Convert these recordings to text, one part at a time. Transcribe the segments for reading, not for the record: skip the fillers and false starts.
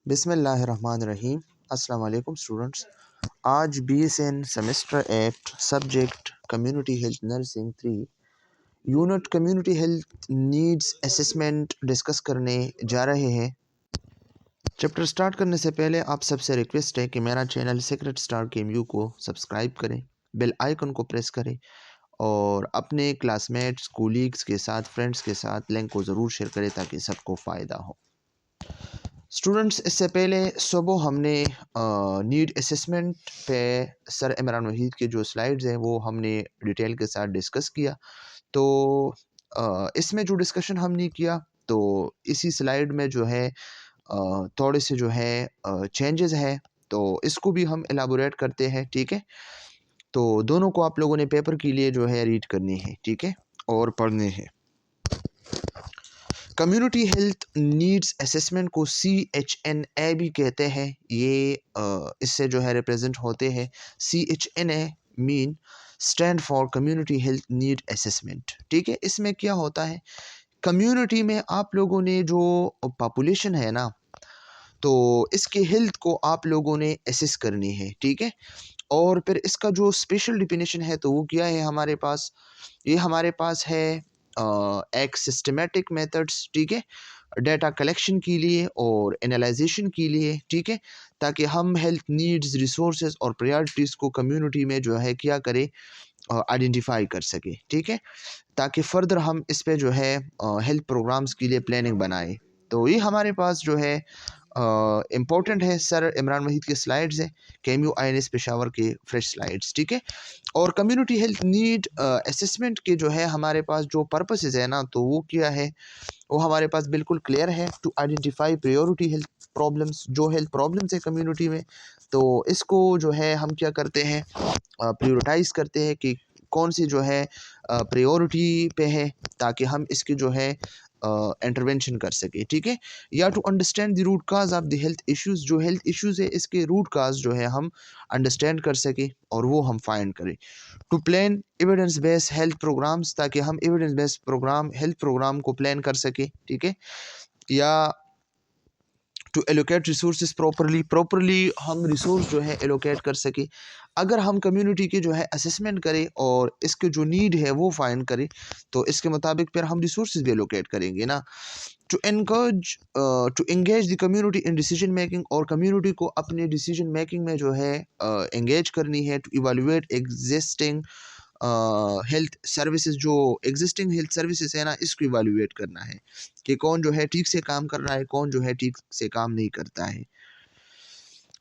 बिस्मिल्लाहिर्रहमानिर्रहीम। अस्सलाम वालेकुम स्टूडेंट्स। आज BSN semester 8 subject community health nursing 3 unit community health needs assessment discuss करने जा रहे हैं। चैप्टर स्टार्ट करने से पहले आप सबसे रिक्वेस्ट है कि मेरा चैनल सीक्रेट स्टार KMU को सब्सक्राइब करें, बेल आइकन को प्रेस करें और अपने क्लासमेट्स, कोलीग्स के साथ, फ्रेंड्स के साथ लिंक को ज़रूर शेयर करें ताकि सबको फ़ायदा हो। स्टूडेंट्स, इससे पहले सुबह हमने नीड असेसमेंट पे सर इमरान वहीद के जो स्लाइड्स हैं वो हमने डिटेल के साथ डिस्कस किया। तो इसमें जो डिस्कशन हमने किया तो इसी स्लाइड में जो है थोड़े से जो है चेंजेस है, तो इसको भी हम एलाबोरेट करते हैं। ठीक है, तो दोनों को आप लोगों ने पेपर के लिए जो है रीड करनी है, ठीक है, और पढ़ने हैं। कम्युनिटी हेल्थ नीड्स असेसमेंट को CHNA भी कहते हैं। ये इससे जो है रिप्रेजेंट होते हैं। CHNA mean stand for community health need assessment. ठीक है, इसमें क्या होता है, कम्युनिटी में आप लोगों ने जो पॉपुलेशन है ना, तो इसके हेल्थ को आप लोगों ने असेस करनी है। ठीक है, और फिर इसका जो स्पेशल डिफिनेशन है तो वो क्या है हमारे पास, ये हमारे पास है एक सिस्टमेटिक मेथड्स, ठीक है, डेटा कलेक्शन के लिए और एनालाइजेशन के लिए, ठीक है, ताकि हम हेल्थ नीड्स, रिसोर्सेज और प्रायोरिटीज़ को कम्युनिटी में जो है क्या करें, आइडेंटिफाई कर सके। ठीक है, ताकि फर्दर हम इस पे जो है हेल्थ प्रोग्राम्स के लिए प्लानिंग बनाए। तो ये हमारे पास जो है इम्पोर्टेंट है सर इमरान वहीद के स्लाइड्स हैं, KMU INS पेशावर के फ्रेश स्लाइड्स। ठीक है, और कम्युनिटी हेल्थ नीड असेसमेंट के जो है हमारे पास जो पर्पसेस है ना, तो वो क्या है, वो हमारे पास बिल्कुल क्लियर है। To identify priority health problems, जो हेल्थ प्रॉब्लम्स है कम्युनिटी में, तो इसको जो है हम क्या करते हैं, प्रायोरिटाइज करते हैं कि कौन सी जो है प्रायोरिटी पे है, ताकि हम इसकी जो है इंटरवेंशन कर सके। ठीक है, या to understand the root cause of the health issues, जो हेल्थ इश्यूज़ है इसके रूट काज जो है हम अंडरस्टैंड कर सके और वो हम फाइंड करें। To plan evidence based health programs, ताकि हम evidence based program, health program को प्लान कर सके। ठीक है, या टू एलोकेट रिसोर्सेज प्रॉपरली हम रिसोर्स जो है एलोकेट कर सके। अगर हम कम्युनिटी की जो है असेसमेंट करें और इसके जो नीड है वो फाइंड करें, तो इसके मुताबिक फिर हम रिसोर्सेज भी एलोकेट करेंगे ना। To encourage to engage the community in decision making, और कम्युनिटी को अपने डिसीजन मेकिंग में जो है एंगेज करनी है। To evaluate existing health services, जो एग्जिस्टिंग हेल्थ सर्विसेज है ना, इसको इवेलुएट करना है कि कौन जो है ठीक से काम कर रहा है, कौन जो है ठीक से काम नहीं करता है।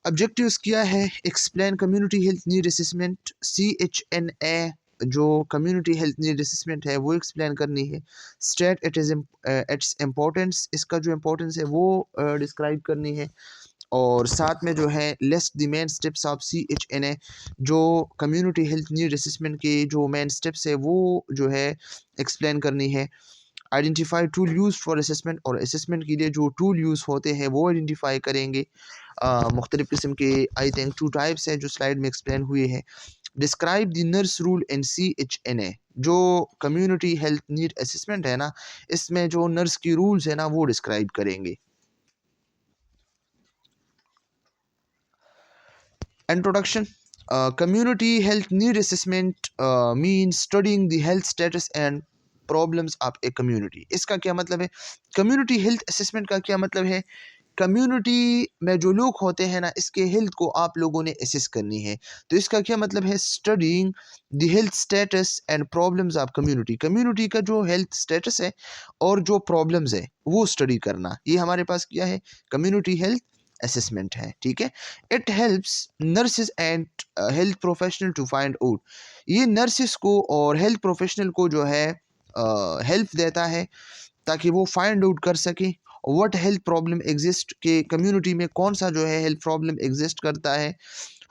ऑब्जेक्टिव्स क्या है, explain community health need assessment. CHNA जो कम्युनिटी हेल्थ नीड असेसमेंट है वो एक्सप्लेन करनी है। State it is its importance, इसका जो इम्पोर्टेंस है वो डिस्क्राइब करनी है। और साथ में जो है list the main steps of CHNA, जो कम्युनिटी हेल्थ नीड असेसमेंट के जो मेन स्टेप्स है वो जो है एक्सप्लेन करनी है। Identify tool use for assessment, और असेसमेंट के लिए जो टूल यूज़ होते हैं वो आइडेंटिफाई करेंगे। मुख्तलिफ़ किस्म के आई थिंक 2 टाइप्स हैं जो स्लाइड में एक्सप्लेन हुए हैं। Describe the nurse rule in CHNA, जो कम्युनिटी हेल्थ नीड असेसमेंट है ना, इसमें जो नर्स की रूल्स है ना वो डिस्क्राइब करेंगे। Introduction. Community health need assessment mean studying the health status and problems of a community. इसका क्या मतलब है, कम्युनिटी हेल्थ असेसमेंट का क्या मतलब है, कम्युनिटी में जो लोग होते हैं ना, इसके हेल्थ को आप लोगों ने असेस करनी है। तो इसका क्या मतलब है, studying the health status and problems of community, community का जो हेल्थ स्टेटस है और जो प्रॉब्लम्स है वो स्टडी करना। ये हमारे पास क्या है, कम्युनिटी हेल्थ असेसमेंट है। ठीक है, it helps nurses and health professional to find out, ये नर्सेस को और हेल्थ प्रोफेशनल को जो है हेल्प देता है ताकि वो फाइंड आउट कर सके व्हाट हेल्थ प्रॉब्लम एग्जिस्ट, के कम्युनिटी में कौन सा जो है हेल्थ प्रॉब्लम एग्जिस्ट करता है।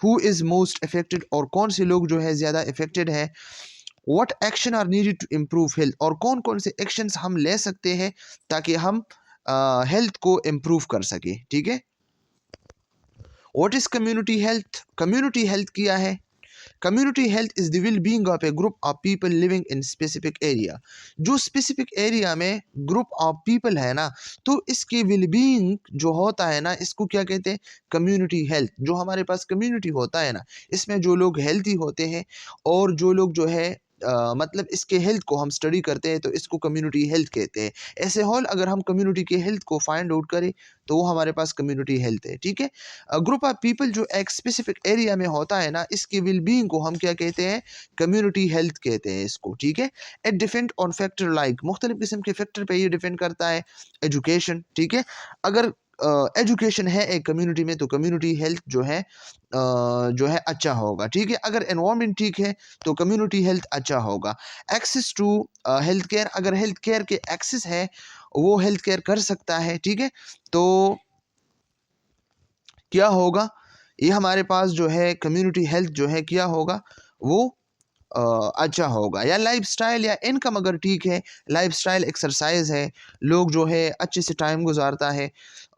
हु इज़ मोस्ट अफेक्टेड, और कौन से लोग जो है ज़्यादा अफेक्टेड है। What action are needed to improve health, और कौन कौन से एक्शंस हम ले सकते हैं ताकि हम हेल्थ को इम्प्रूव कर सके। ठीक है, what is community health, community health क्या है, community health is the will being of A group of people living in specific area. जो स्पेसिफिक एरिया में ग्रुप ऑफ पीपल है ना, तो इसकी विल बीइंग जो होता है ना, इसको क्या कहते हैं, कम्युनिटी हेल्थ। जो हमारे पास कम्युनिटी होता है ना, इसमें जो लोग हेल्थी होते हैं और जो लोग जो है मतलब इसके हेल्थ को हम स्टडी करते हैं, तो इसको कम्युनिटी हेल्थ कहते हैं। ऐसे होल अगर हम कम्युनिटी के हेल्थ को फाइंड आउट करें, तो वो हमारे पास कम्युनिटी हेल्थ है, ठीक है। ग्रुप ऑफ पीपल जो एक स्पेसिफिक एरिया में होता है ना, इसकी विल बीइंग को हम क्या कहते हैं, कम्युनिटी हेल्थ कहते हैं इसको, ठीक है। It depend on factor like, मुख्तलिफ किस्म के फैक्टर पे ये डिपेंड करता है। एजुकेशन, ठीक है, अगर एजुकेशन है एक कम्युनिटी में, तो कम्युनिटी हेल्थ जो है अच्छा होगा, ठीक है। अगर एनवायरनमेंट ठीक है, तो कम्युनिटी हेल्थ अच्छा होगा। एक्सेस टू हेल्थ केयर, अगर हेल्थ केयर के एक्सेस है, वो हेल्थ केयर कर सकता है, ठीक है, तो क्या होगा, ये हमारे पास जो है कम्युनिटी हेल्थ जो है क्या होगा, वो अच्छा होगा। या लाइफस्टाइल या इनकम अगर ठीक है, लाइफस्टाइल एक्सरसाइज है, लोग जो है अच्छे से टाइम गुजारता है,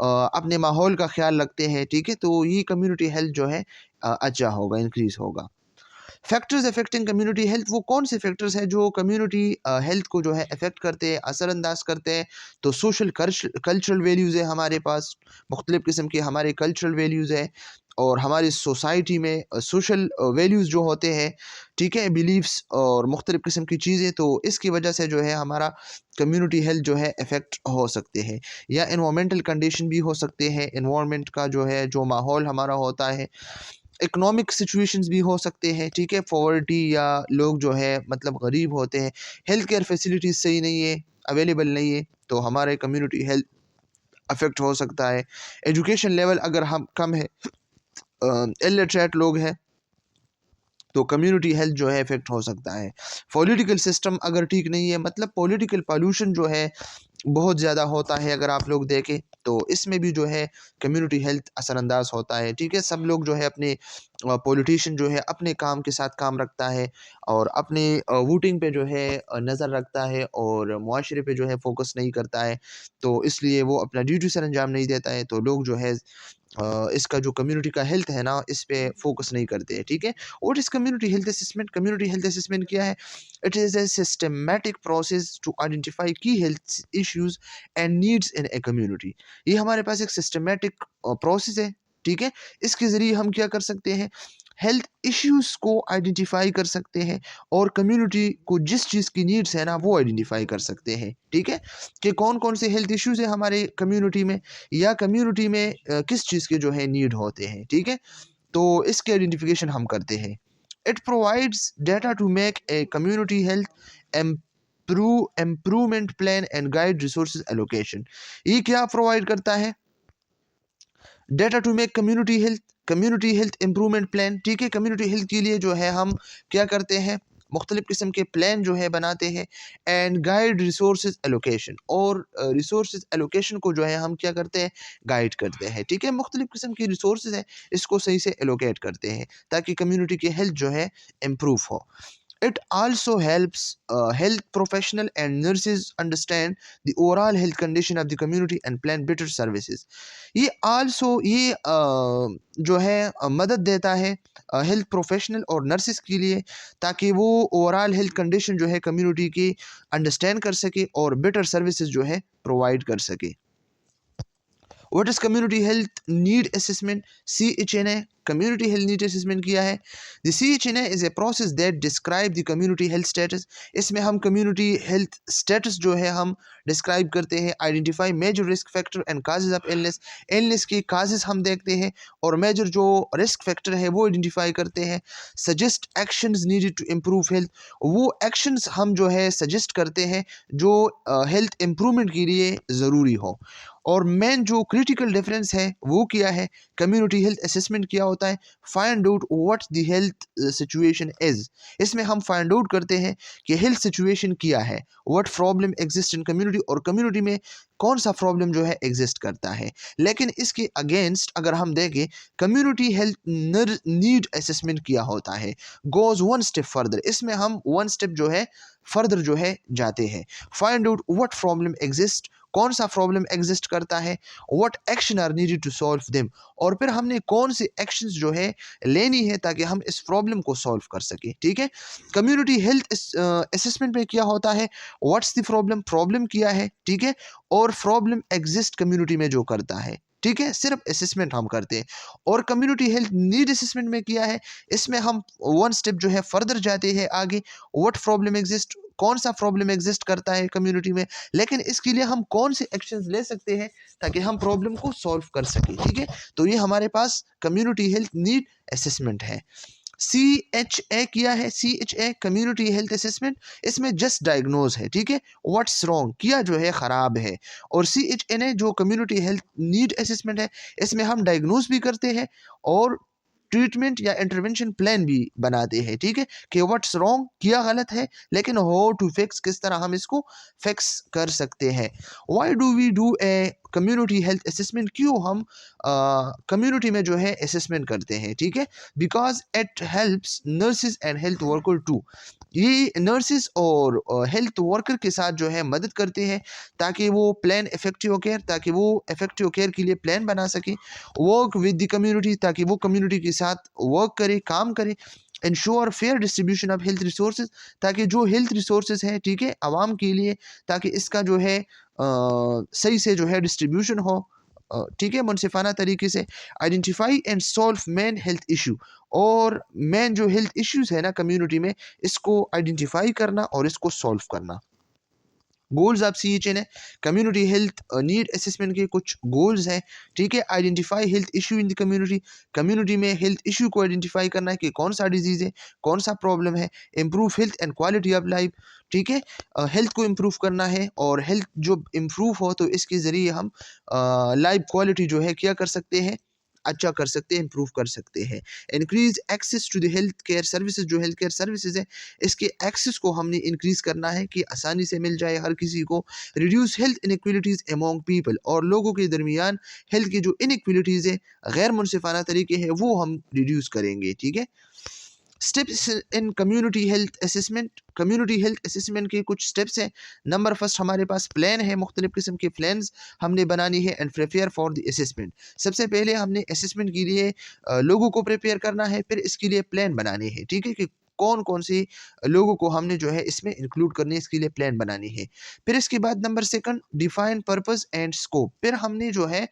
अपने माहौल का ख्याल रखते हैं, ठीक है, तो ये कम्युनिटी हेल्थ जो है अच्छा होगा, इंक्रीज होगा। फैक्टर्स अफेक्टिंग कम्युनिटी हेल्थ, वो कौन से फैक्टर्स हैं जो कम्युनिटी हेल्थ को जो है अफेक्ट करते हैं, असरअंदाज करते हैं। तो सोशल कल्चरल वैल्यूज़ है हमारे पास, मुख्तलिफ़ किस्म के हमारे कल्चरल वैल्यूज़ है, और हमारी सोसाइटी में सोशल वैल्यूज़ जो होते हैं, ठीक है, बिलीव्स और मुख्तलिफ़ किस्म की चीज़ें, तो इसकी वजह से जो है हमारा कम्युनिटी हेल्थ जो है अफेक्ट हो सकते हैं। या इन्वामेंटल कंडीशन भी हो सकते हैं, इन्वामेंट का जो है जो माहौल हमारा होता है, इकोनॉमिक सिचुएशंस भी हो सकते हैं, ठीक है, पॉवर्टी या लोग जो है मतलब गरीब होते हैं, हेल्थ केयर फैसिलिटीज़ सही नहीं है, अवेलेबल नहीं है, तो हमारे कम्युनिटी हेल्थ अफेक्ट हो सकता है। एजुकेशन लेवल अगर हम कम है, इलिटरेट लोग हैं, तो कम्युनिटी हेल्थ जो है इफेक्ट हो सकता है। पॉलिटिकल सिस्टम अगर ठीक नहीं है, मतलब पॉलिटिकल पॉल्यूशन जो है बहुत ज़्यादा होता है, अगर आप लोग देखें, तो इसमें भी जो है कम्युनिटी हेल्थ असरअंदाज होता है, ठीक है। सब लोग जो है अपने पॉलिटिशियन जो है अपने काम के साथ काम रखता है, और अपने वोटिंग पे जो है नज़र रखता है, और मुआशरे पे जो है फोकस नहीं करता है, तो इसलिए वो अपना ड्यूटी सर अंजाम नहीं देता है, तो लोग जो है इसका जो कम्युनिटी का हेल्थ है ना, इस पे फोकस नहीं करते हैं, ठीक है। What is community health assessment, community health assessment क्या है, it is a systematic process to identify की health issues and needs in a community. ये हमारे पास एक सिस्टमैटिक प्रोसेस है, ठीक है। इसके ज़रिए हम क्या कर सकते हैं, हेल्थ इश्यूज को आइडेंटिफाई कर सकते हैं, और कम्युनिटी को जिस चीज़ की नीड्स है ना, वो आइडेंटिफाई कर सकते हैं, ठीक है, कि कौन कौन से हेल्थ इश्यूज है हमारे कम्युनिटी में, या कम्युनिटी में किस चीज़ के जो है नीड होते हैं, ठीक है, तो इसके आइडेंटिफिकेशन हम करते हैं। It provides data to make a community health improvement plan and guide resources allocation. ये क्या प्रोवाइड करता है, data to make community health improvement plan, ठीक है। कम्युनिटी हेल्थ के लिए जो है हम क्या करते हैं, मुख्तलिफ़ किस्म के प्लान जो है बनाते हैं, एंड गाइड रिसोर्सेज एलोकेशन, और रिसोर्सेज एलोकेशन को जो है हम क्या करते हैं, गाइड करते हैं, ठीक है। मुख्तलिफ़ किस्म की रिसोर्सेज हैं, इसको सही से एलोकेट करते हैं, ताकि कम्युनिटी की हेल्थ जो है इम्प्रूव हो। It also helps health professional and nurses understand the overall health condition of the community and plan better services. ये also ये जो है मदद देता है हेल्थ प्रोफेशनल और नर्सेस के लिए, ताकि वो ओवरऑल हेल्थ कंडीशन जो है कम्युनिटी की अंडरस्टैंड कर सके और बेटर सर्विसेज जो है प्रोवाइड कर सके। What is community health need assessment, CHNA, community health need assessment किया है। The CHNA is a process that describe the community health status. इसमें हम कम्युनिटी हेल्थ स्टेटस जो है हम डिस्क्राइब करते हैं, identify major risk factor and causes of illness, illness के काजेज हम देखते हैं, और मेजर जो रिस्क फैक्टर है वो आइडेंटिफाई करते हैं। Suggest actions needed to improve health, वो एक्शंस हम जो है सजेस्ट करते हैं जो हेल्थ इम्प्रूवमेंट के लिए ज़रूरी हो। और मेन जो क्रिटिकल डिफरेंस है वो क्या है, कम्युनिटी हेल्थ असेसमेंट क्या होता है, find out what the health situation is. इसमें हम फाइंड आउट करते हैं कि हेल्थ सिचुएशन क्या है, what problem exist in community, और कम्युनिटी में कौन सा प्रॉब्लम जो है एग्जिस्ट करता है। लेकिन इसके अगेंस्ट अगर हम देखें, कम्युनिटी हेल्थ नीड असेसमेंट किया होता है, गोज वन स्टेप फर्दर, इसमें हम वन स्टेप जो है फर्दर जो है जाते हैं। Find out what problem exist, कौन सा प्रॉब्लम एग्जिस्ट करता है, what action are needed to solve them, और फिर हमने कौन से एक्शंस जो है लेनी है ताकि हम इस प्रॉब्लम को सॉल्व कर सकें। ठीक है, कम्युनिटी हेल्थ असेसमेंट में क्या होता है, व्हाट्स द प्रॉब्लम, प्रॉब्लम क्या है, ठीक है, और प्रॉब्लम एग्जिस्ट कम्युनिटी में जो करता है, ठीक है, सिर्फ असेसमेंट हम करते हैं। और कम्युनिटी हेल्थ नीड असेसमेंट में किया है, इसमें हम वन स्टेप जो है फर्दर जाते हैं आगे, व्हाट प्रॉब्लम एग्जिस्ट, कौन सा प्रॉब्लम एग्जिस्ट करता है कम्युनिटी में, लेकिन इसके लिए हम कौन से एक्शंस ले सकते हैं ताकि हम प्रॉब्लम को सॉल्व कर सकें। ठीक है, तो ये हमारे पास कम्युनिटी हेल्थ नीड असेसमेंट है। सी एच ए किया है, C H A community health assessment, इसमें जस्ट डायग्नोज है, ठीक है, व्हाट्स रॉन्ग, किया जो है ख़राब है। और सी एच एन ए जो कम्युनिटी हेल्थ नीड असेसमेंट है, इसमें हम डायग्नोज भी करते हैं और ट्रीटमेंट या इंटरवेंशन प्लान भी बनाते हैं। ठीक है, कि व्हाट्स रॉन्ग, किया गलत है, लेकिन हाउ टू फिक्स, किस तरह हम इसको फिक्स कर सकते हैं। Why do we do a community health assessment, क्यों हम कम्युनिटी में जो है असेसमेंट करते हैं। ठीक है, because it helps nurses and health worker to, ये नर्सेज और हेल्थ वर्कर के साथ जो है मदद करते हैं ताकि वो प्लान इफेक्टिव केयर, ताकि वो इफेक्टिव केयर के लिए प्लान बना सके, वर्क विद द कम्युनिटी, ताकि वो कम्युनिटी के साथ वर्क करे, काम करे, ensure fair distribution of health resources, ताकि जो हेल्थ रिसोर्सेज हैं, ठीक है, आवाम के लिए, ताकि इसका जो है सही से जो है डिस्ट्रीब्यूशन हो, ठीक है, मुनसिफाना तरीके से। Identify and solve main health issue, और मेन जो हेल्थ इश्यूज है ना कम्युनिटी में, इसको आइडेंटिफाई करना और इसको सॉल्व करना। Goals of C H N है, कम्युनिटी हेल्थ नीड असेसमेंट के कुछ गोल्स हैं। ठीक है, identify health issue in the community, community में हेल्थ इशू को आइडेंटिफाई करना है कि कौन सा डिजीज़ है, कौन सा प्रॉब्लम है। Improve health and quality of life, ठीक है, हेल्थ को इम्प्रूव करना है, और हेल्थ जो इम्प्रूव हो तो इसके ज़रिए हम लाइफ क्वालिटी जो है क्या कर सकते हैं, अच्छा कर सकते हैं, इम्प्रूव कर सकते हैं। Increase access to the health care services, जो हेल्थ केयर सर्विसेज है इसके एक्सेस को हमने इंक्रीज करना है कि आसानी से मिल जाए हर किसी को। Reduce health inequalities among people, और लोगों के दरमियान हेल्थ की जो इनइक्वलिटीज़ है, गैर मुनसिफाना तरीके हैं, वो हम रिड्यूस करेंगे। ठीक है, steps in community health assessment, community health assessment के कुछ स्टेप्स हैं। नंबर फर्स्ट हमारे पास प्लान है, मुख्तलिफ किस्म के प्लान्स हमने बनानी है, and prepare for the assessment. सबसे पहले हमने असेसमेंट के लिए लोगों को प्रिपेयर करना है, फिर इसके लिए प्लान बनाने हैं। ठीक है, कि कौन कौन से लोगों को हमने जो है इसमें इंक्लूड करने, इसके लिए प्लान बनानी है। फिर इसके बाद number second, define purpose and scope, फिर हमने जो है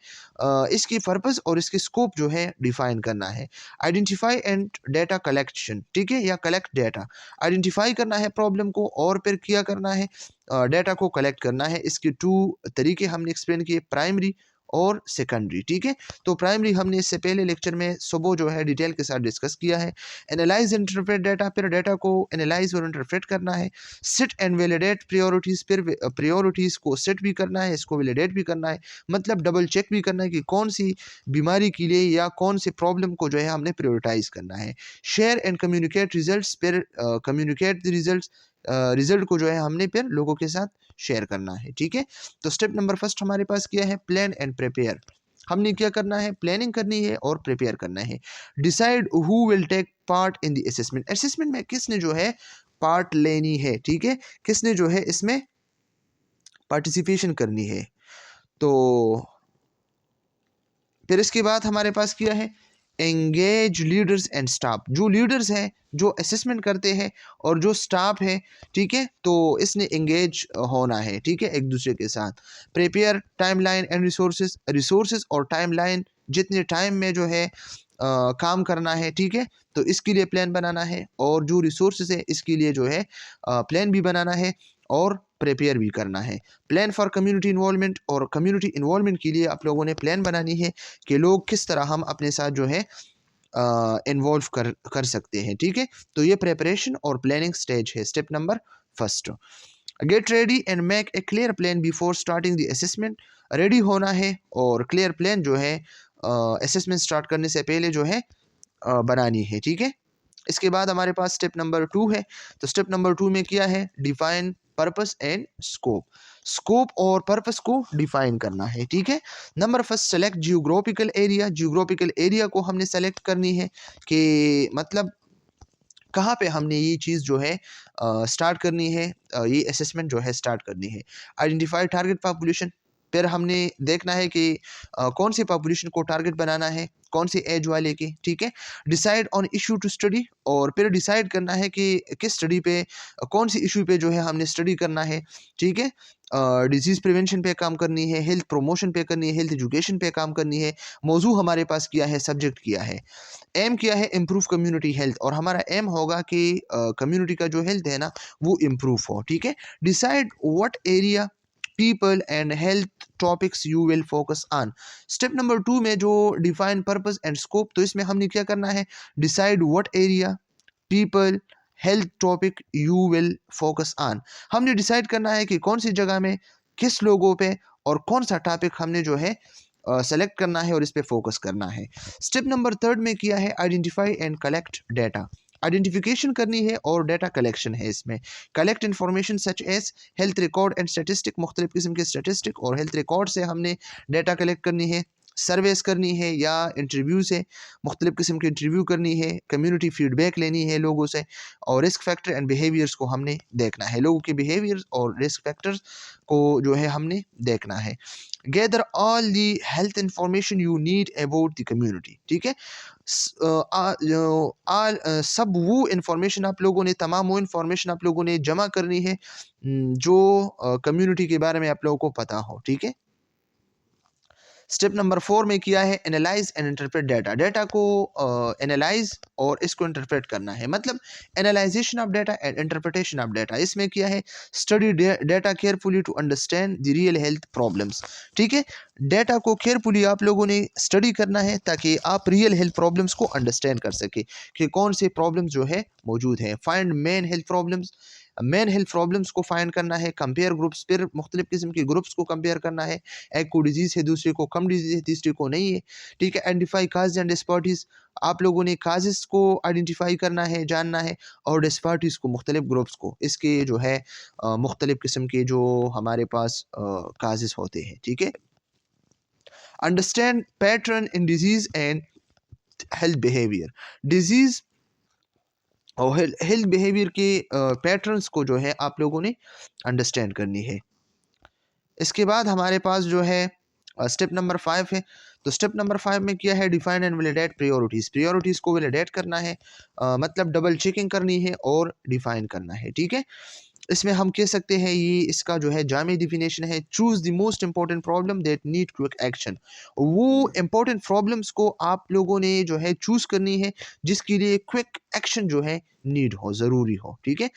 इसकी पर्पस और इसके स्कोप जो है डिफाइन करना है। आइडेंटिफाई एंड डेटा कलेक्शन, ठीक है, या कलेक्ट डेटा, आइडेंटिफाई करना है प्रॉब्लम को और फिर क्या करना है, डेटा को कलेक्ट करना है। इसके टू तरीके हमने एक्सप्लेन किए, प्राइमरी और सेकेंडरी। ठीक है, तो प्राइमरी हमने इससे पहले लेक्चर में सुबह जो है डिटेल के साथ डिस्कस किया है। एनालाइज इंटरप्रेट डेटा, फिर डेटा को एनालाइज और इंटरप्रेट करना है। सेट एंड वैलिडेट प्रायोरिटीज़, फिर प्रायोरिटीज़ को सेट भी करना है, इसको वैलिडेट भी करना है, मतलब डबल चेक भी करना है कि कौन सी बीमारी के लिए या कौन से प्रॉब्लम को जो है हमने प्रायोरिटाइज करना है। शेयर एंड कम्युनिकेट रिजल्ट्स, फिर कम्युनिकेट द रिजल्ट्स, रिजल्ट को जो है हमने फिर लोगों के साथ शेयर करना है। ठीक है, तो स्टेप नंबर फर्स्ट हमारे पास क्या है, प्लान एंड प्रिपेयर। हमने क्या करना है, प्लानिंग करनी है और प्रिपेयर करना है। Decide who will take part in the assessment, assessment में किसने जो है पार्ट लेनी है। ठीक है, किसने जो है इसमें पार्टिसिपेशन करनी है। तो फिर इसके बाद हमारे पास क्या है, एंगेज लीडर्स एंड स्टाफ, जो लीडर्स हैं जो असेसमेंट करते हैं और जो स्टाफ है, ठीक है, तो इसने एंगेज होना है। ठीक है, एक दूसरे के साथ। Prepare timeline and resources, resources और टाइमलाइन, जितने टाइम में जो है काम करना है। ठीक है, तो इसके लिए प्लान बनाना है, और जो रिसोर्सेज है इसके लिए जो है प्लान भी बनाना है और प्रिपेयर भी करना है। प्लान फॉर कम्युनिटी इन्वॉल्वमेंट, और कम्युनिटी इन्वॉल्वमेंट के लिए आप लोगों ने प्लान बनानी है कि लोग किस तरह हम अपने साथ जो है इन्वॉल्व कर सकते हैं। ठीक है, तो ये प्रिपरेशन और प्लानिंग स्टेज है, step number first. Get ready and make a clear plan before starting the assessment, ready होना है और क्लियर प्लान जो है असेसमेंट स्टार्ट करने से पहले जो है बनानी है। ठीक है, इसके बाद हमारे पास स्टेप नंबर 2 है। तो स्टेप नंबर 2 में क्या है, define purpose and scope, scope और पर्पस को डिफाइन करना है। ठीक है, number first, select geographical area, geographical area को हमने सेलेक्ट करनी है कि मतलब कहाँ पे हमने ये चीज़ जो है स्टार्ट करनी है, ये असेसमेंट जो है स्टार्ट करनी है। आइडेंटिफाई टारगेट पॉपुलेशन, फिर हमने देखना है कि कौन सी पॉपुलेशन को टारगेट बनाना है, कौन सी एज वाले की, ठीक है। Decide on issue to study, और फिर डिसाइड करना है कि किस स्टडी पे, कौन सी इशू पे जो है हमने स्टडी करना है, ठीक है। डिजीज़ प्रिवेंशन पे काम करनी है, हेल्थ प्रमोशन पे करनी है, हेल्थ एजुकेशन पे काम करनी है। मौजू हमारे पास किया है, सब्जेक्ट किया है, एम किया है इम्प्रूव कम्युनिटी हेल्थ, और हमारा एम होगा कि कम्युनिटी का जो हेल्थ है ना वो इम्प्रूव हो, ठीक है। Decide what area, people and health topics you will focus on. Step number 2 में जो डिफाइन पर्पस एंड स्कोप, तो इसमें हमने क्या करना है, decide what area, people, health topic you will focus on. हमने डिसाइड करना है कि कौन सी जगह में, किस लोगों पे, और कौन सा टॉपिक हमने जो है सेलेक्ट करना है और इस पे फोकस करना है। स्टेप नंबर 3 में किया है identify and collect data. Identification करनी है और डेटा कलेक्शन है इसमें। Collect information such as health record and statistic, मुख्तलिफ किस्म के स्टेटिस्टिक और हेल्थ रिकॉर्ड से हमने डेटा कलेक्ट करनी है। सर्वेस करनी है या इंटरव्यू से, मुख्तलिफ किस्म की इंटरव्यू करनी है, कम्युनिटी फीडबैक लेनी है लोगों से, और रिस्क फैक्टर एंड बिहेवियर्स को हमने देखना है, लोगों के बिहेवियर्स और रिस्क फैक्टर्स को जो है हमने देखना है। Gather all the health information you need about the community, ठीक है। सब वो इंफॉर्मेशन आप लोगों ने, तमाम वो इंफॉर्मेशन आप लोगों ने जमा करनी है जो कम्युनिटी के बारे में आप लोगों को पता हो, ठीक है। स्टेप नंबर 4 में किया है analyse and interpret data. Data को एनालाइज और इसको इंटरप्रेट करना है, मतलब analysation of data and interpretation of data. इसमें किया है study data carefully to understand the real health problems, ठीक है। डेटा को केयरफुली आप लोगों ने स्टडी करना है ताकि आप रियल हेल्थ प्रॉब्लम्स को अंडरस्टैंड कर सके कि कौन से प्रॉब्लम्स जो है मौजूद है। Find main health problems, main health problems को फाइंड करना है। कंपेयर ग्रुप्स, फिर मुख्तलिफ किस्म के ग्रुप्स को कंपेयर करना है। एक को डिजीज़ है, दूसरे को कम डिजीज़ है, तीसरे को नहीं है, ठीक है। आइडेंटिफाई काज एंड डिस्पार्टीज, आप लोगों ने काजेस को आइडेंटिफाई करना है, जानना है, और डिस्पार्टीज को, मुख्तलिफ ग्रुप्स को, इसके जो है मुख्तलिफ किस्म के जो हमारे पास काजेस होते हैं, ठीक है। Understand pattern in disease and health behaviour, disease और हेल्थ बिहेवियर के पैटर्न्स को जो है आप लोगों ने अंडरस्टैंड करनी है। इसके बाद हमारे पास जो है स्टेप नंबर 5 है। तो स्टेप नंबर 5 में किया है define and validate priorities. Priorities को वैलिडेट करना है, मतलब डबल चेकिंग करनी है और डिफाइन करना है, ठीक है। इसमें हम कह सकते हैं, ये इसका जो है जामी डिफिनेशन है, choose the most important problem that need quick action. वो इंपॉर्टेंट प्रॉब्लम्स को आप लोगों ने जो है चूज़ करनी है जिसके लिए क्विक एक्शन जो है नीड हो, ज़रूरी हो, ठीक है।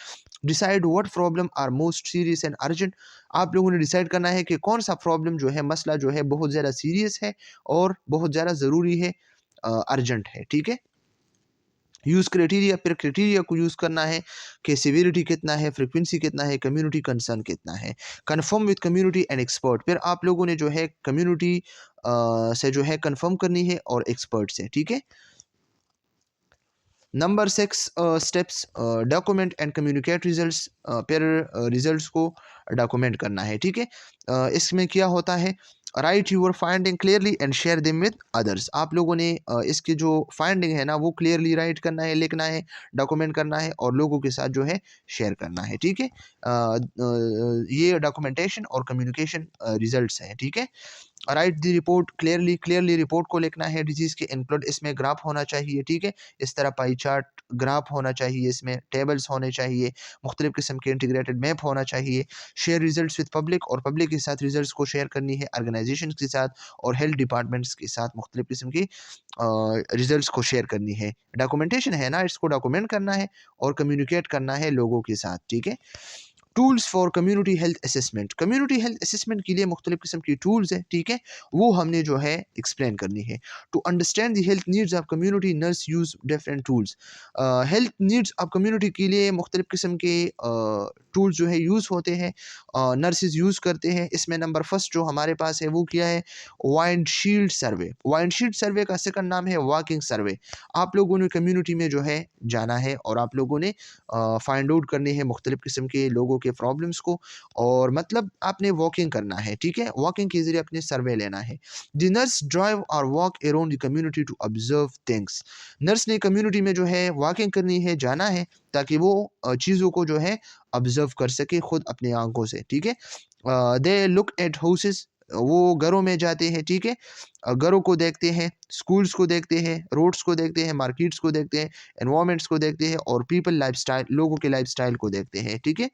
Decide what problem are most serious and urgent, आप लोगों ने डिसाइड करना है कि कौन सा प्रॉब्लम जो है, मसला जो है बहुत ज़्यादा सीरियस है और बहुत ज़्यादा ज़रूरी है, अर्जेंट है, ठीक है। यूज़ क्राइटेरिया, फिर क्राइटेरिया को यूज़ करना है कि सिविरिटी कितना है, फ्रीक्वेंसी कितना है, कम्युनिटी कंसर्न कितना है। Confirm with community and expert, फिर आप लोगों ने जो है कम्युनिटी से जो है कन्फर्म करनी है और एक्सपर्ट से, ठीक है। Number 6 steps, document and communicate results, फिर रिजल्ट्स को डॉक्यूमेंट करना है, ठीक है। इसमें क्या होता है, write your finding clearly and share them with others, आप लोगों ने इसकी जो फाइंडिंग है ना वो क्लियरली राइट करना है, लिखना है, डॉक्यूमेंट करना है और लोगों के साथ जो है शेयर करना है, ठीक है। ये डॉक्यूमेंटेशन और कम्युनिकेशन रिजल्ट्स हैं, ठीक है। Right the report clearly, clearly report को लिखना है। डिजीज़ के इंक्लूड, इसमें ग्राफ होना चाहिए, ठीक है। इस तरह पाई चार्ट ग्राफ होना चाहिए, इसमें टेबल्स होने चाहिए, मुख्तलिफ किस्म के इंटीग्रेटेड मैप होना चाहिए। शेयर रिजल्ट्स विद पब्लिक, और पब्लिक के साथ रिजल्ट्स को शेयर करनी है, ऑर्गेनाइजेशन के साथ और हेल्थ डिपार्टमेंट्स के साथ मुख्तलिफ किस्म की रिजल्ट्स को शेयर करनी है। डॉक्यूमेंटेशन है ना, इसको डॉक्यूमेंट करना है और कम्युनिकेट करना है लोगों के साथ, ठीक है। Tools for community health assessment, community health assessment के लिए मुख्तलिफ किस्म की टूल्स हैं, ठीक है, वो हमने जो है एक्सप्लेन करनी है। To understand the health needs of community, nurse use different tools, health needs of community के लिए मुख्तलिफ किस्म के टूल्स जो है यूज़ होते हैं, नर्सिस यूज़ करते हैं। इसमें नंबर फर्स्ट जो हमारे पास है वो क्या है, वाइंड शील्ड सर्वे। वाइंड शील्ड सर्वे का सेकंड नाम है वॉकिंग सर्वे। आप लोगों ने कम्युनिटी में जो है जाना है और आप लोगों ने फाइंड आउट करने हैं मुख्तलिफ किस्म के लोगों के प्रॉब्लम्स को, और मतलब आपने वॉकिंग करना है, ठीक है। वॉकिंग के ज़रिए अपने सर्वे लेना है। द नर्स ड्राइव और walk around the community to observe things, nurse ने कम्युनिटी में जो है वॉकिंग करनी है, जाना है, ताकि वो चीज़ों को जो है ऑब्जर्व कर सके खुद अपनी आंखों से, ठीक है। दे लुक एट हाउसेस, वो घरों में जाते हैं, ठीक है, घरों को देखते हैं, स्कूल्स को देखते हैं, रोड्स को देखते हैं, मार्केट्स को देखते हैं, एनवायरमेंट्स को देखते हैं और पीपल लाइफस्टाइल, लोगों के लाइफस्टाइल को देखते हैं, ठीक है।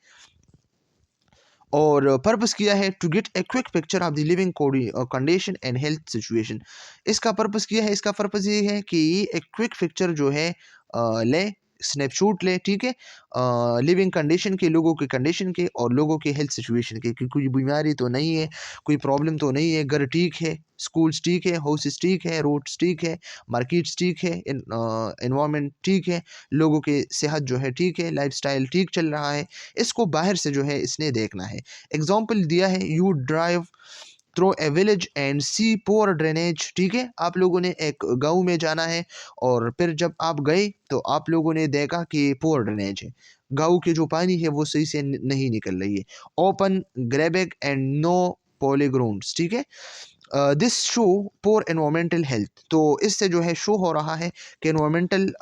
और पर्पस किया है to get a quick picture of the living condition and health situation. इसका पर्पस किया है, इसका पर्पस ये है कि एक क्विक पिक्चर जो है ले, स्नैपशॉट ले, ठीक है, लिविंग कंडीशन के, लोगों के कंडीशन के और लोगों के हेल्थ सिचुएशन के, कि कोई बीमारी तो नहीं है, कोई प्रॉब्लम तो नहीं है, घर ठीक है, स्कूल्स ठीक है, हाउसेस ठीक है, रोड्स ठीक है, मार्केट्स ठीक है, इन्वायरमेंट ठीक है, लोगों के सेहत जो है ठीक है, लाइफस्टाइल ठीक चल रहा है। इसको बाहर से जो है इसने देखना है। एग्जाम्पल दिया है, you drive through a village and see poor drainage, ठीक है, आप लोगों ने एक गांव में जाना है और फिर जब आप गए तो आप लोगों ने देखा कि पोअर ड्रेनेज है, गांव के जो पानी है वो सही से नहीं निकल रही है। Open garbage and no playgrounds, ठीक है, this show poor environmental health. तो इससे जो है शो हो रहा है कि एनवायरमेंटल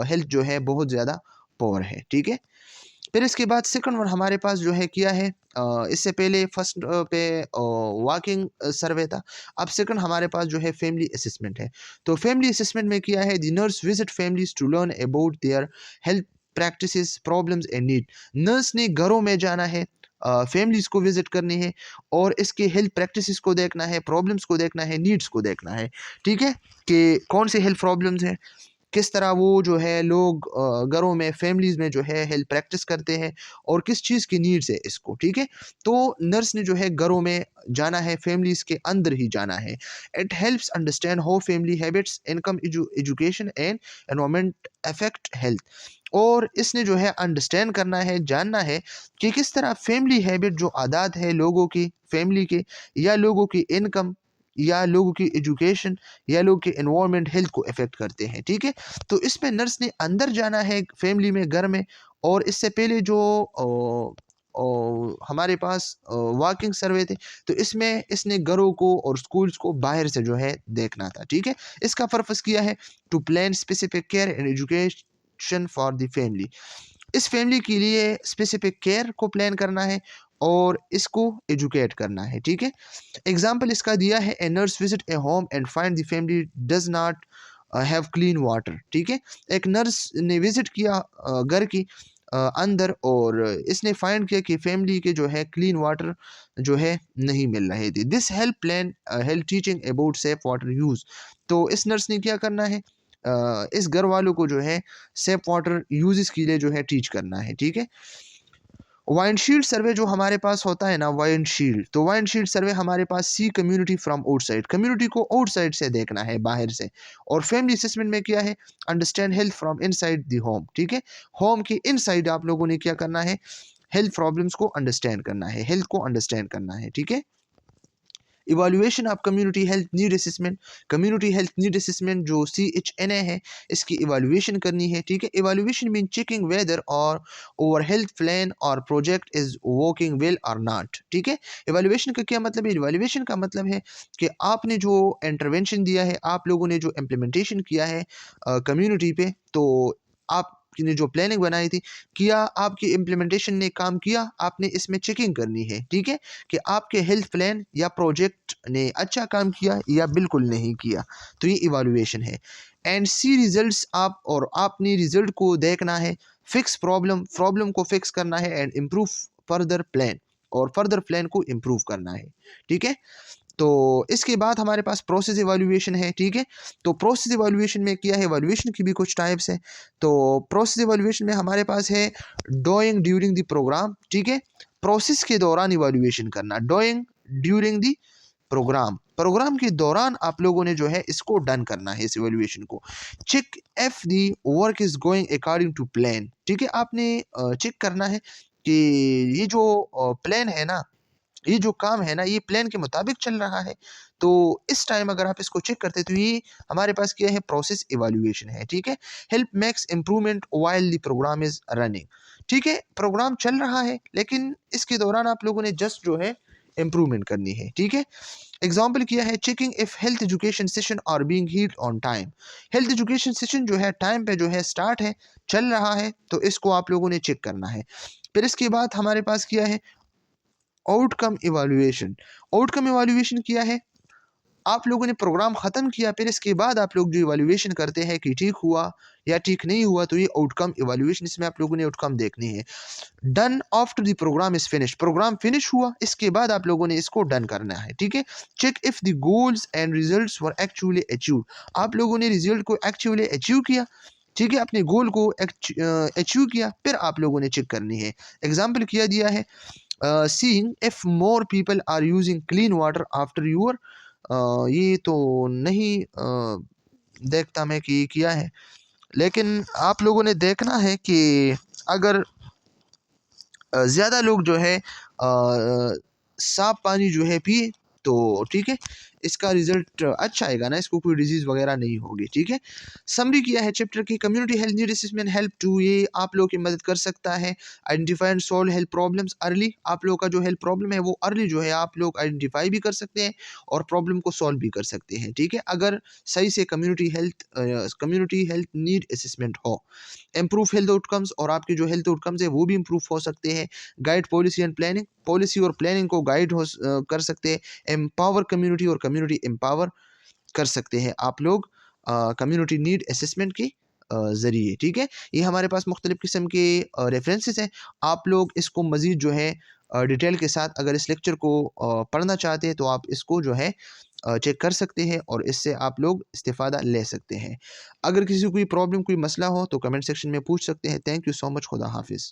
हेल्थ जो है बहुत ज़्यादा पोर है, ठीक है। फिर इसके बाद सेकंड वन हमारे पास जो है किया है, इससे पहले फर्स्ट पे वॉकिंग सर्वे था, अब सेकंड हमारे पास जो है फैमिली असेसमेंट है। तो फैमिली असेसमेंट में किया है, the nurse visit families to learn about their health practices, problems and need. नर्स ने घरों में जाना है, फैमिलीज को विजिट करनी है और इसके हेल्थ प्रैक्टिसेस को देखना है, प्रॉब्लम्स को देखना है, नीड्स को देखना है, ठीक है, कि कौन से हेल्थ प्रॉब्लम्स हैं, किस तरह वो जो है लोग घरों में, फैमिलीज़ में जो है हेल्थ प्रैक्टिस करते हैं और किस चीज़ की नीड्स है इसको, ठीक है। तो नर्स ने जो है घरों में जाना है, फैमिलीज़ के अंदर ही जाना है। It helps understand how family habits, income, education and environment affect health. और इसने जो है अंडरस्टैंड करना है, जानना है कि किस तरह फैमिली हैबिट, जो आदत है लोगों की, फैमिली के, या लोगों की इनकम, या लोगों की एजुकेशन, या लोगों के एनवायरनमेंट हेल्थ को अफेक्ट करते हैं, ठीक है। तो इसमें नर्स ने अंदर जाना है फैमिली में, घर में। और इससे पहले जो हमारे पास वॉकिंग सर्वे थे, तो इसमें इसने घरों को और स्कूल्स को बाहर से जो है देखना था, ठीक है। इसका पर्पस किया है to plan specific care and education for the family. इस फैमिली के लिए स्पेसिफिक केयर को प्लान करना है और इसको एजुकेट करना है, ठीक है। एग्जाम्पल इसका दिया है, a nurse visit A home and find the family does not have clean water, ठीक है। एक नर्स ने विजिट किया घर की अंदर और इसने फाइंड किया कि फैमिली के जो है क्लीन वाटर जो है नहीं मिल रहे थे। This help plan help teaching about safe water use. तो इस नर्स ने क्या करना है, इस घर वालों को जो है सेफ वाटर यूजेस के लिए जो है टीच करना है, ठीक है। वाइंडशील्ड सर्वे जो हमारे पास होता है ना, वाइंडशील्ड, तो वाइंडशील्ड सर्वे हमारे पास सी कम्युनिटी फ्रॉम आउटसाइड, कम्युनिटी को आउटसाइड से देखना है, बाहर से। और फैमिली असेसमेंट में क्या है, understand health from inside the home, ठीक है। होम के इनसाइड आप लोगों ने क्या करना है, हेल्थ प्रॉब्लम्स को अंडरस्टैंड करना है, हेल्थ को अंडरस्टैंड करना है, ठीक है। Evaluation of community health need assessment, community health need assessment जो CHNA है, इसकी इवैल्यूएशन करनी है, ठीक है। इवैल्यूएशन मीन चेकिंग वेदर और ओवर हेल्थ प्लान और प्रोजेक्ट इज वर्किंग वेल और नॉट, ठीक है। इवैल्यूएशन का क्या मतलब है, इवैल्यूएशन का मतलब है कि आपने जो इंटरवेंशन दिया है, आप लोगों ने जो इम्प्लीमेंटेशन किया है कम्युनिटी पे, तो आपने जो प्लानिंग बनाई थी, किया, आपकी इम्प्लीमेंटेशन ने काम किया, आपने इसमें चेकिंग करनी है, ठीक है, कि आपके हेल्थ प्लान या प्रोजेक्ट ने अच्छा काम किया या बिल्कुल नहीं किया। तो ये इवैल्यूएशन है। एंड सी रिजल्ट्स, आप और आपने रिजल्ट को देखना है। फिक्स प्रॉब्लम, प्रॉब्लम को फिक्स करना है एंड इम्प्रूव फर्दर प्लान, और फर्दर प्लान को इम्प्रूव करना है, ठीक है। तो इसके बाद हमारे पास प्रोसेस इवैल्यूएशन है, ठीक है। तो प्रोसेस इवैल्यूएशन में क्या है, इवैल्यूएशन की भी कुछ टाइप्स है। तो प्रोसेस इवैल्यूएशन में हमारे पास है डूइंग ड्यूरिंग द प्रोग्राम, ठीक है, प्रोसेस के दौरान इवैल्यूएशन करना, doing during the program, program के दौरान आप लोगों ने जो है इसको डन करना है, इस इवैल्यूएशन को। Check if the work is going according to plan, ठीक है, आपने चेक करना है कि ये जो प्लान है ना, ये जो काम है ना, ये प्लान के मुताबिक चल रहा है। तो इस टाइम अगर आप इसको चेक करते तो ये हमारे पास क्या है, प्रोसेस इवैल्यूएशन है, ठीक है। Help makes improvement while the program is running, ठीक है, प्रोग्राम चल रहा है लेकिन इसके दौरान आप लोगों ने जस्ट जो है इम्प्रूवमेंट करनी है, ठीक है। एग्जाम्पल किया है, checking if health education session are being held on time, health education session जो है टाइम पे जो है स्टार्ट है, चल रहा है, तो इसको आप लोगों ने चेक करना है। फिर इसके बाद हमारे पास किया है, आउटकम इवैल्यूएशन। आउटकम इवैल्यूएशन क्या है? आप लोगों ने प्रोग्राम ख़त्म किया, फिर इसके बाद आप लोग जो इवैल्यूएशन करते हैं कि ठीक हुआ या ठीक नहीं हुआ, तो ये आउटकम इवैल्यूएशन, इसमें आप लोगों ने आउटकम देखनी है। Done after the program is finish, program finish हुआ, इसके बाद आप लोगों ने इसको डन करना है, ठीक है। Check if the goals and results were actually achieved, आप लोगों ने रिजल्ट को एक्चुअली अचीव किया, ठीक है, अपने गोल को अचीव किया, फिर आप लोगों ने चेक करनी है। एग्जाम्पल किया दिया है, seeing if more people are using clean water after your, ये तो नहीं देखता मैं कि किया है, लेकिन आप लोगों ने देखना है कि अगर ज़्यादा लोग जो है साफ़ पानी जो है पिए, तो ठीक है, इसका रिज़ल्ट अच्छा आएगा ना, इसको कोई डिज़ीज़ वगैरह नहीं होगी, ठीक है। समरी किया है चैप्टर की, community health need assessment help to, ये आप लोगों की मदद कर सकता है identify and solve health problems early, आप लोगों का जो हेल्थ प्रॉब्लम है वो अर्ली जो है आप लोग आइडेंटिफाई भी कर सकते हैं और प्रॉब्लम को सॉल्व भी कर सकते हैं, ठीक है, अगर सही से कम्युनिटी हेल्थ नीड असेसमेंट हो। इम्प्रूव हेल्थ आउटकम्स, और आपके जो हेल्थ आउटकम्स है वो भी इम्प्रूव हो सकते हैं। Guide policy and planning, policy और प्लानिंग को गाइड कर सकते हैं। एम्पावर कम्युनिटी, और कम्युनिटी एम्पावर कर सकते हैं आप लोग कम्युनिटी नीड असेसमेंट के ज़रिए, ठीक है। ये हमारे पास मुख्तलिफ़ किस्म के रेफरेंसेस हैं, आप लोग इसको मज़ीद जो है डिटेल के साथ अगर इस लेक्चर को पढ़ना चाहते हैं तो आप इसको जो है चेक कर सकते हैं और इससे आप लोग इस्तिफ़ादा ले सकते हैं। अगर किसी को कोई प्रॉब्लम, कोई मसला हो तो कमेंट सेक्शन में पूछ सकते हैं। Thank you so much. खुदा हाफिज़।